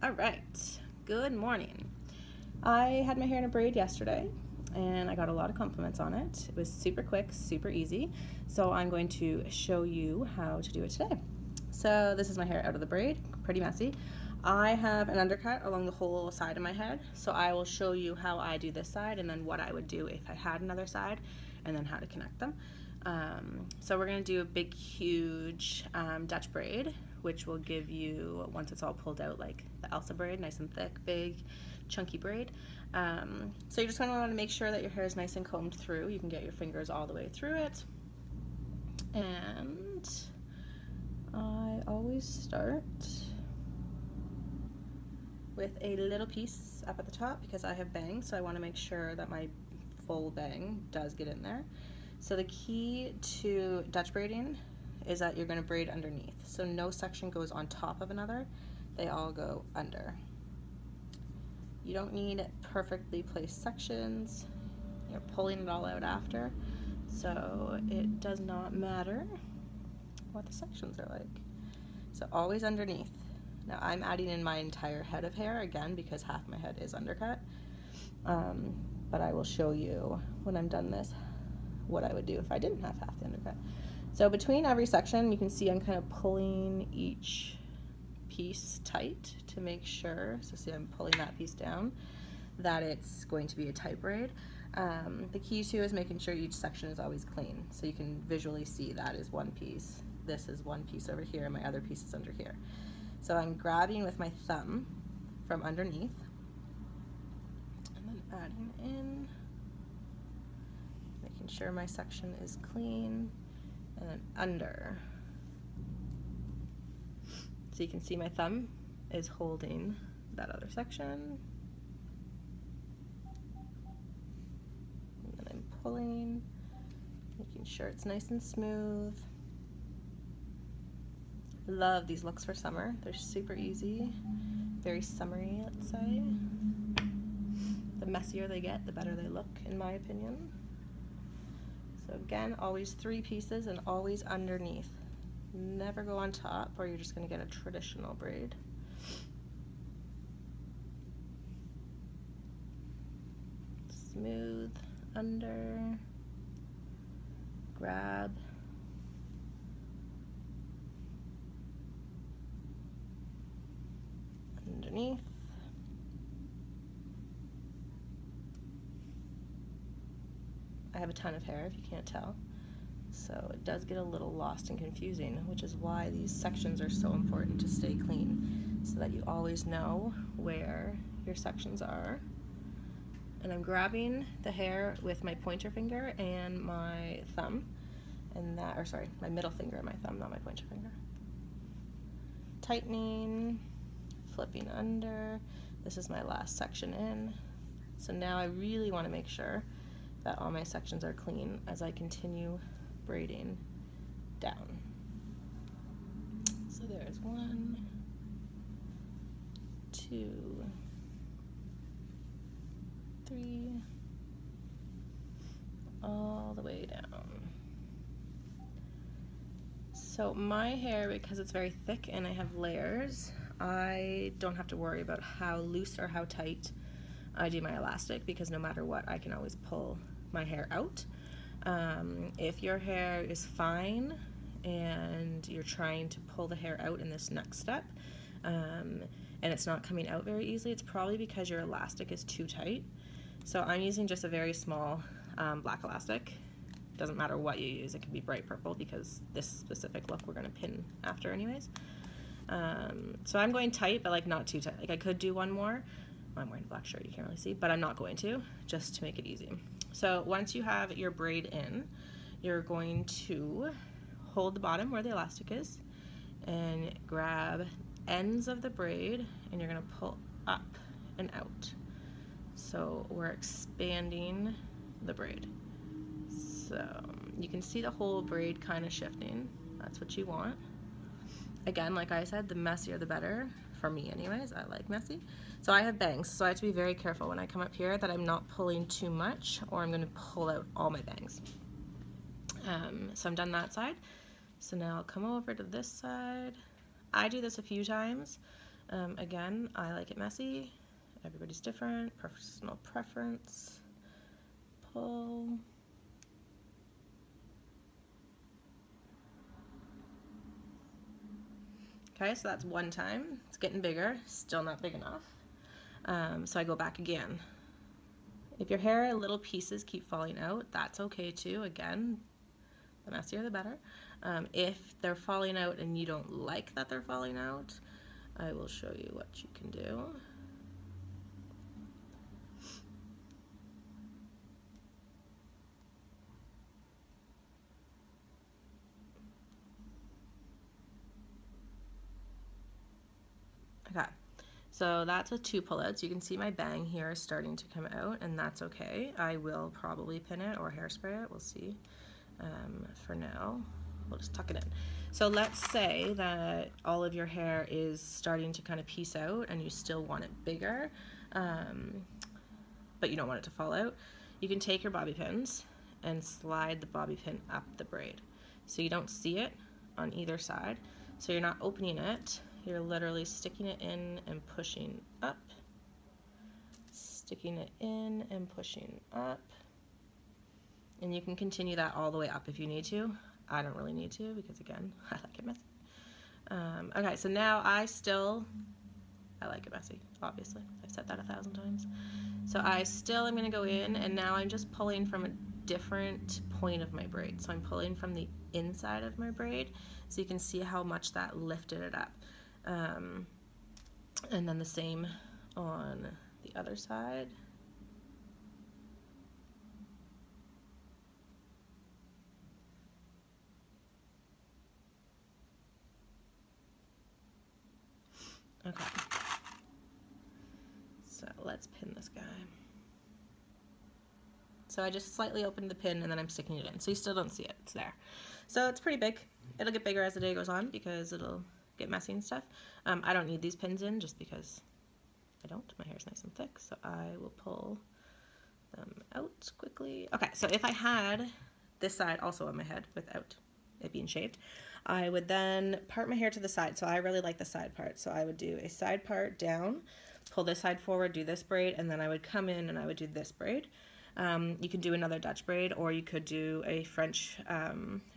All right, good morning. I had my hair in a braid yesterday and I got a lot of compliments on it. It was super quick, super easy. So I'm going to show you how to do it today. So this is my hair out of the braid, pretty messy. I have an undercut along the whole side of my head. So I will show you how I do this side and then what I would do if I had another side and then how to connect them. So we're gonna do a big, huge Dutch braid, which will give you, once it's all pulled out, like the Elsa braid, nice and thick, big, chunky braid. So you're just gonna wanna make sure that your hair is nice and combed through. You can get your fingers all the way through it. And I always start with a little piece up at the top because I have bangs, so I wanna make sure that my full bang does get in there. So the key to Dutch braiding is that you're going to braid underneath. So no section goes on top of another, they all go under. You don't need perfectly placed sections. You're pulling it all out after, so it does not matter what the sections are like. So always underneath. Now I'm adding in my entire head of hair again because half my head is undercut, but I will show you when I'm done this what I would do if I didn't have half the undercut. So between every section, you can see I'm kind of pulling each piece tight to make sure, so see I'm pulling that piece down, that it's going to be a tight braid. The key too is making sure each section is always clean, so you can visually see that is one piece, this is one piece over here, and my other piece is under here. So I'm grabbing with my thumb from underneath, and then adding in, making sure my section is clean, and then under. So you can see my thumb is holding that other section. And then I'm pulling, making sure it's nice and smooth. Love these looks for summer. They're super easy, very summery, let's say. The messier they get, the better they look, in my opinion. So again, always 3 pieces and always underneath. Never go on top or you're just going to get a traditional braid. Smooth under, grab, underneath. I have a ton of hair, if you can't tell, so it does get a little lost and confusing, which is why these sections are so important to stay clean, so that you always know where your sections are. And I'm grabbing the hair with my pointer finger and my thumb, and that, or sorry, my middle finger and my thumb, not my pointer finger. Tightening, flipping under. This is my last section in. So now I really want to make sure that all my sections are clean as I continue braiding down. So there's 1, 2, 3, all the way down. So my hair, because it's very thick and I have layers, I don't have to worry about how loose or how tight I do my elastic, because no matter what, I can always pull my hair out. If your hair is fine and you're trying to pull the hair out in this next step, and it's not coming out very easily, it's probably because your elastic is too tight. So I'm using just a very small black elastic. Doesn't matter what you use, it can be bright purple because this specific look we're gonna pin after anyways. So I'm going tight, but like not too tight. Like I could do one more. I'm wearing a black shirt, you can't really see, but I'm not going to, just to make it easy. So once you have your braid in, you're going to hold the bottom where the elastic is and grab ends of the braid and you're going to pull up and out. So we're expanding the braid. So you can see the whole braid kind of shifting. That's what you want. Again, like I said, the messier the better. For me anyways, I like messy. So I have bangs, so I have to be very careful when I come up here that I'm not pulling too much or I'm going to pull out all my bangs. So I'm done that side. So now I'll come over to this side. I do this a few times Again, I like it messy. Everybody's different. Personal preference. Pull. Okay, so that's one time. It's getting bigger, still not big enough. So I go back again. If your hair little pieces keep falling out, that's okay too. Again, the messier the better. If they're falling out and you don't like that they're falling out, I will show you what you can do. Okay, so that's with 2 pullouts. You can see my bang here is starting to come out, and that's okay. I will probably pin it or hairspray it, we'll see. For now, we'll just tuck it in. So let's say that all of your hair is starting to kind of piece out and you still want it bigger, but you don't want it to fall out. You can take your bobby pins and slide the bobby pin up the braid. So you don't see it on either side. So you're not opening it. You're literally sticking it in and pushing up, sticking it in and pushing up, and you can continue that all the way up if you need to. I don't really need to because, again, I like it messy. Okay, so now I like it messy, obviously. I've said that 1,000 times. So I still am going to go in, and now I'm just pulling from a different point of my braid. So I'm pulling from the inside of my braid, so you can see how much that lifted it up. And then the same on the other side. Okay, so let's pin this guy. So I just slightly opened the pin and then I'm sticking it in. So you still don't see it, it's there. So it's pretty big. It'll get bigger as the day goes on because it'll get messy and stuff. I don't need these pins in just because I don't. My hair's nice and thick, so I will pull them out quickly. Okay, so if I had this side also on my head without it being shaved, I would then part my hair to the side. So I really like the side part. So I would do a side part down, pull this side forward, do this braid, and then I would come in and I would do this braid. You could do another Dutch braid, or you could do a French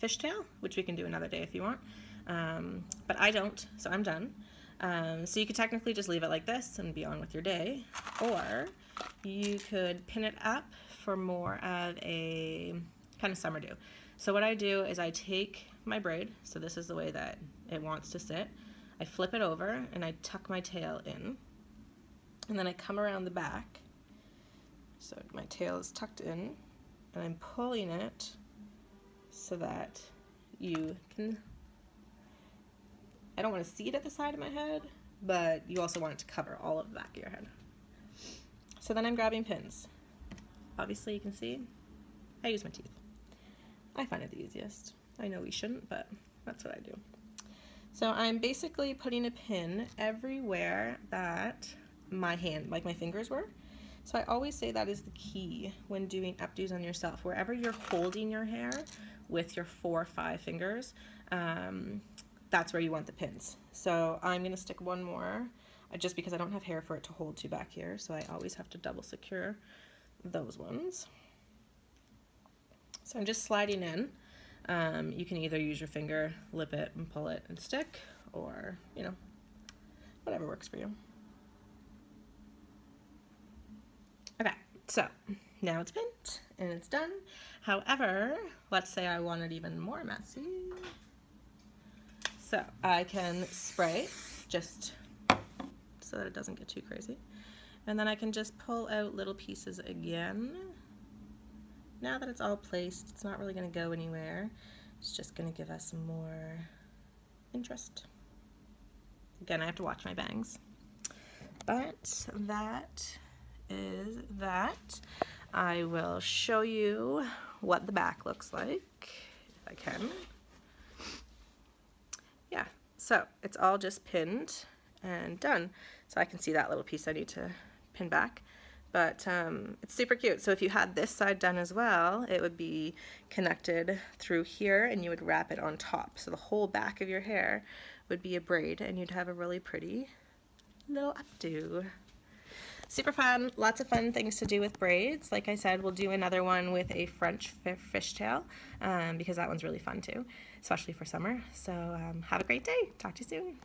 fishtail, which we can do another day if you want. But I don't, so I'm done. So you could technically just leave it like this and be on with your day, or you could pin it up for more of a kind of summer do. So what I do is I take my braid, so this is the way that it wants to sit, I flip it over and I tuck my tail in, and then I come around the back, so my tail is tucked in, and I'm pulling it so that you can, I don't want to see it at the side of my head, but you also want it to cover all of the back of your head. So then I'm grabbing pins. Obviously you can see I use my teeth. I find it the easiest. I know we shouldn't, but that's what I do. So I'm basically putting a pin everywhere that my hand, like my fingers were. So I always say that is the key when doing updos on yourself. Wherever you're holding your hair with your 4 or 5 fingers, that's where you want the pins. So I'm gonna stick one more, just because I don't have hair for it to hold to back here, so I always have to double secure those ones. So I'm just sliding in. You can either use your finger, lip it and pull it and stick, or, you know, whatever works for you. Okay, so now it's pinned and it's done. However, let's say I want it even more messy. So I can spray just so that it doesn't get too crazy. And then I can just pull out little pieces again. Now that it's all placed, it's not really going to go anywhere. It's just going to give us more interest. Again, I have to watch my bangs. But that is that. I will show you what the back looks like, if I can. Yeah, so it's all just pinned and done. So I can see that little piece I need to pin back. But it's super cute. So if you had this side done as well, it would be connected through here and you would wrap it on top. So the whole back of your hair would be a braid and you'd have a really pretty little updo. Super fun, lots of fun things to do with braids. Like I said, we'll do another one with a French fishtail because that one's really fun too, especially for summer. So have a great day. Talk to you soon.